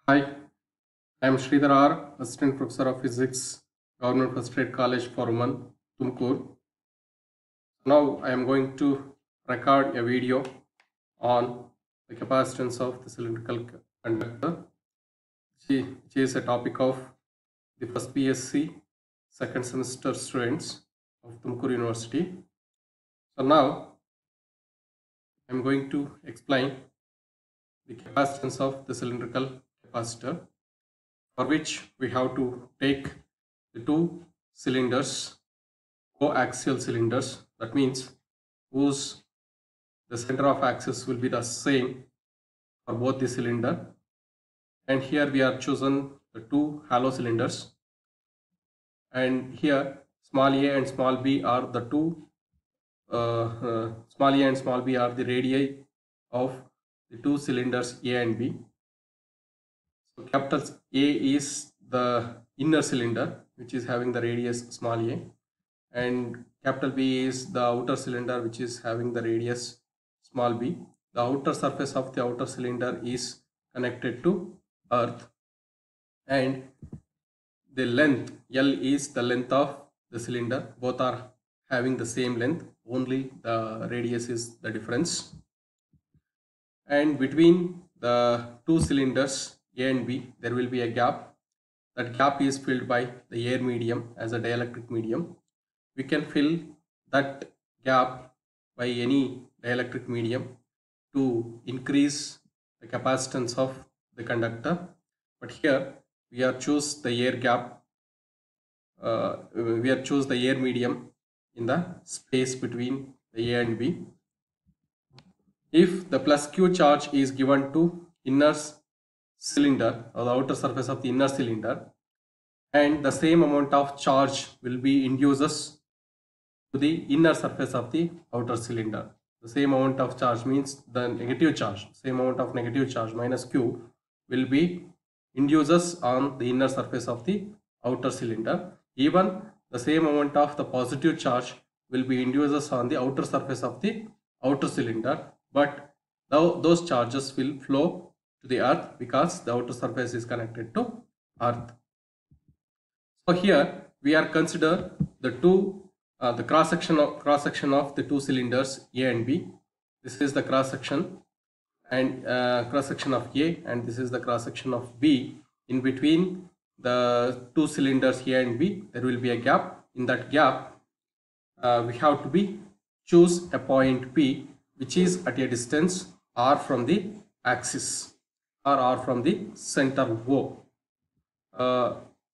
Hi, I am Sridhar R, Assistant Professor of Physics, Government First Aid College for Women, Tumkur. Now I am going to record a video on the capacitance of the cylindrical conductor, which is a topic of the first BSc second semester students of Tumkur University. So now I am going to explain the capacitance of the cylindrical capacitor, for which we have to take the two cylinders, coaxial cylinders, that means whose the center of axis will be the same for both the cylinder, and here we are chosen the two hollow cylinders, and here small a and small b are the two small a and small b are the radii of the two cylinders A and B. So capital A is the inner cylinder, which is having the radius small a, and capital B is the outer cylinder, which is having the radius small b. The outer surface of the outer cylinder is connected to earth, and the length L is the length of the cylinder. Both are having the same length, only the radius is the difference. And between the two cylinders A and B, there will be a gap. That gap is filled by the air medium as a dielectric medium. We can fill that gap by any dielectric medium to increase the capacitance of the conductor. But here we are choose the air gap. We are choose the air medium in the space between the A and B. If the plus Q charge is given to inner cylinder or the outer surface of the inner cylinder, and the same amount of charge will be induces to the inner surface of the outer cylinder. The same amount of charge means the negative charge, same amount of negative charge minus Q will be induces on the inner surface of the outer cylinder. Even the same amount of the positive charge will be induces on the outer surface of the outer cylinder, but those charges will flow to the earth because the outer surface is connected to earth. So here we are consider the two the cross section of the two cylinders A and B. This is the cross section, and cross section of A, and this is the cross section of B. In between the two cylinders A and B, there will be a gap. In that gap, we have to be choose a point P, which is at a distance r from the axis, or r from the center O.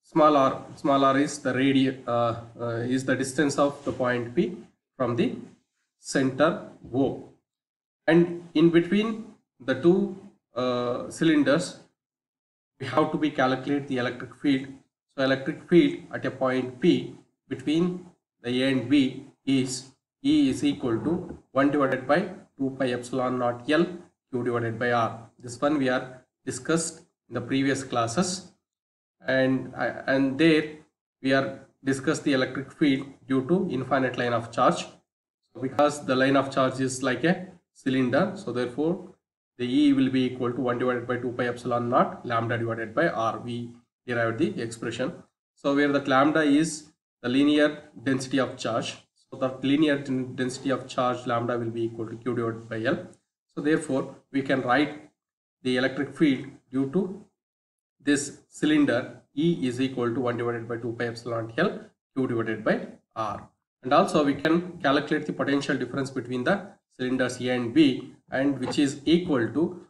Small r is the is the distance of the point P from the center O, and in between the two cylinders we have to be calculate the electric field. So electric field at a point P between the A and B is E is equal to 1 divided by 2 pi epsilon naught L Q divided by R. This one we are discussed in the previous classes, and there we are discussed the electric field due to infinite line of charge. So because the line of charge is like a cylinder, so therefore the E will be equal to 1 divided by 2 pi epsilon naught lambda divided by R. We derived the expression. So where that lambda is the linear density of charge, so the linear density of charge lambda will be equal to Q divided by L. So therefore we can write the electric field due to this cylinder E is equal to 1 divided by 2 pi epsilon L Q divided by R. And also we can calculate the potential difference between the cylinders A and B, and which is equal to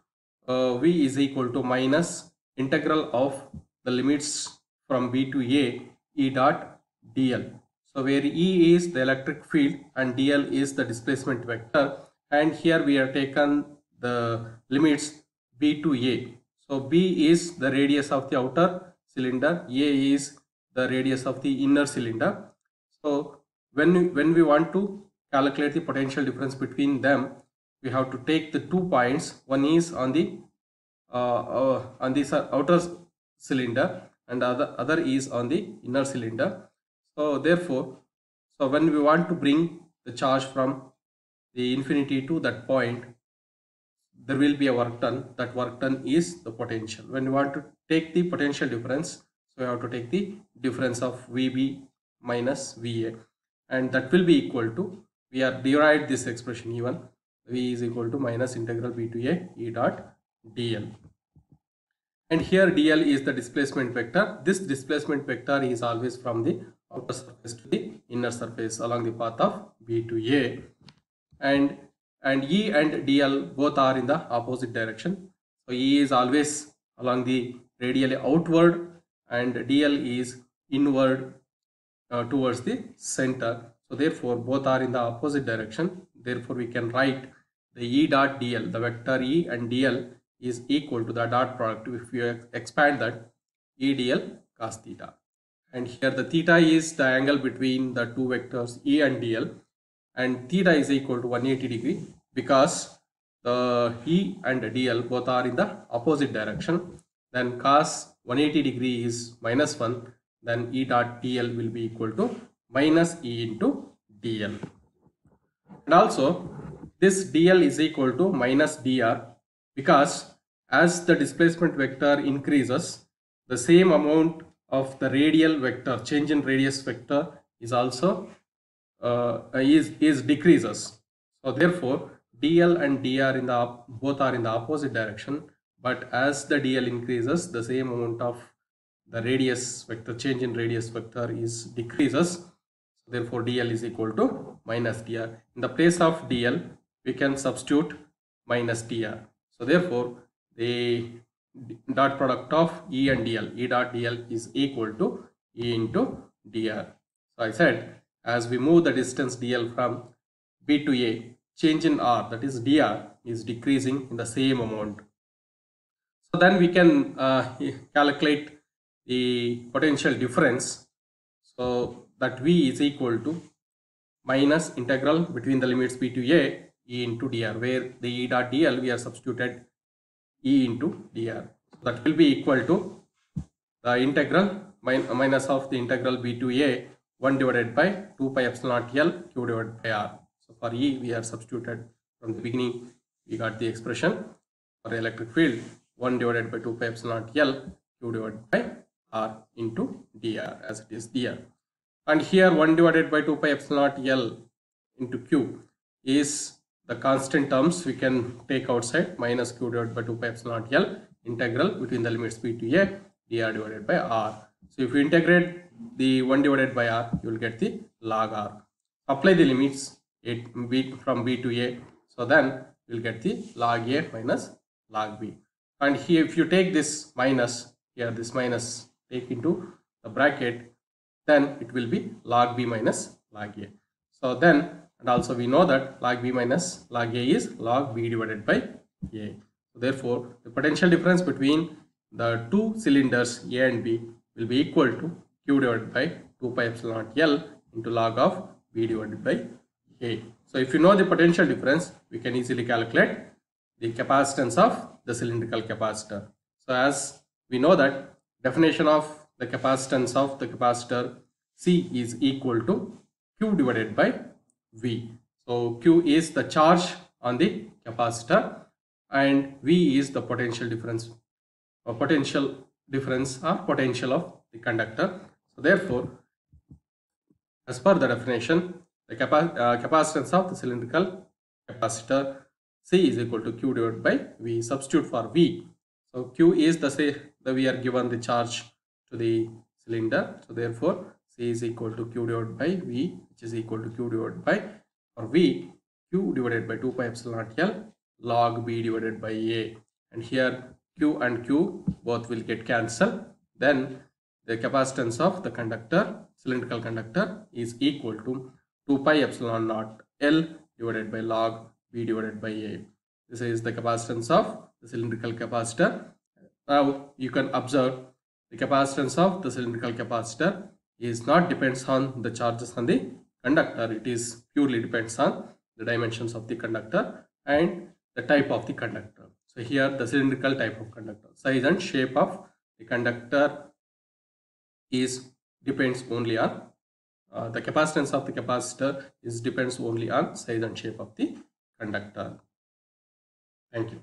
V is equal to minus integral of the limits from B to A E dot dl. So where E is the electric field and dl is the displacement vector, and here we have taken the limits B to A. So B is the radius of the outer cylinder, A is the radius of the inner cylinder. So when we want to calculate the potential difference between them, we have to take the 2 points. One is on the outer cylinder, and the other is on the inner cylinder. So therefore, so when we want to bring the charge from the infinity to that point, there will be a work done. That work done is the potential. When you want to take the potential difference, so you have to take the difference of VB minus VA, and that will be equal to, we have derived this expression even, V is equal to minus integral B to A E dot dl. And here dl is the displacement vector. This displacement vector is always from the outer surface to the inner surface along the path of B to A, and E and dl both are in the opposite direction. So E is always along the radially outward and dl is inward towards the center. So therefore both are in the opposite direction. Therefore we can write the E dot dl, the vector E and dl is equal to the dot product. If you expand that, E dl cos theta. And here the theta is the angle between the two vectors E and dl, and theta is equal to 180 degree because the E and dl both are in the opposite direction. Then cos 180 degree is minus 1, then E dot dl will be equal to minus E into dl. And also this dl is equal to minus dr because as the displacement vector increases, the same amount of the radial vector, change in radius vector, is also is decreases. So therefore dl and dr in the both are in the opposite direction, but as the dl increases, the same amount of the radius vector, change in radius vector, is decreases. So therefore dl is equal to minus dr. In the place of dl we can substitute minus dr. So therefore the dot product of E and dl, E dot dl is equal to E into dr. So I said, as we move the distance dl from B to A, change in r, that is dr, is decreasing in the same amount. So then we can calculate the potential difference. So that V is equal to minus integral between the limits B to A E into dr, where the E dot dl we are substituted E into dr. So that will be equal to the integral minus of the integral B to A 1 divided by 2 pi epsilon naught L Q divided by R. So for E we are substituted from the beginning, we got the expression for electric field 1 divided by 2 pi epsilon naught L Q divided by R into dr, as it is dr. And here 1 divided by 2 pi epsilon naught L into Q is the constant terms we can take outside, minus Q divided by 2 pi epsilon naught L integral between the limits B to A dr divided by R. So if you integrate the 1 divided by R, you will get the log R. Apply the limits from B to A, so then you will get the log A minus log B. And here if you take this minus, here this minus take into the bracket, then it will be log B minus log A. So then, and also we know that log B minus log A is log B divided by A. So therefore the potential difference between the two cylinders A and B will be equal to Q divided by 2 pi epsilon naught L into log of B divided by A. So if you know the potential difference, we can easily calculate the capacitance of the cylindrical capacitor. So as we know that definition of the capacitance of the capacitor, C is equal to Q divided by V. So Q is the charge on the capacitor and V is the potential difference, or potential of the conductor. So therefore, as per the definition, the capacitance of the cylindrical capacitor, C is equal to Q divided by V. Substitute for V. So Q is we are given the charge to the cylinder. So therefore C is equal to Q divided by V, which is equal to Q divided by, for V, Q divided by 2 pi epsilon naught L log B divided by A. And here Q and Q both will get cancelled. Then the capacitance of the conductor, cylindrical conductor, is equal to 2 pi epsilon naught L divided by log B divided by A. This is the capacitance of the cylindrical capacitor. Now you can observe the capacitance of the cylindrical capacitor is not depends on the charges on the conductor. It is purely depends on the dimensions of the conductor and the type of the conductor. So here the cylindrical type of conductor, size and shape of the conductor depends only on the capacitance of the capacitor depends only on size and shape of the conductor. Thank you.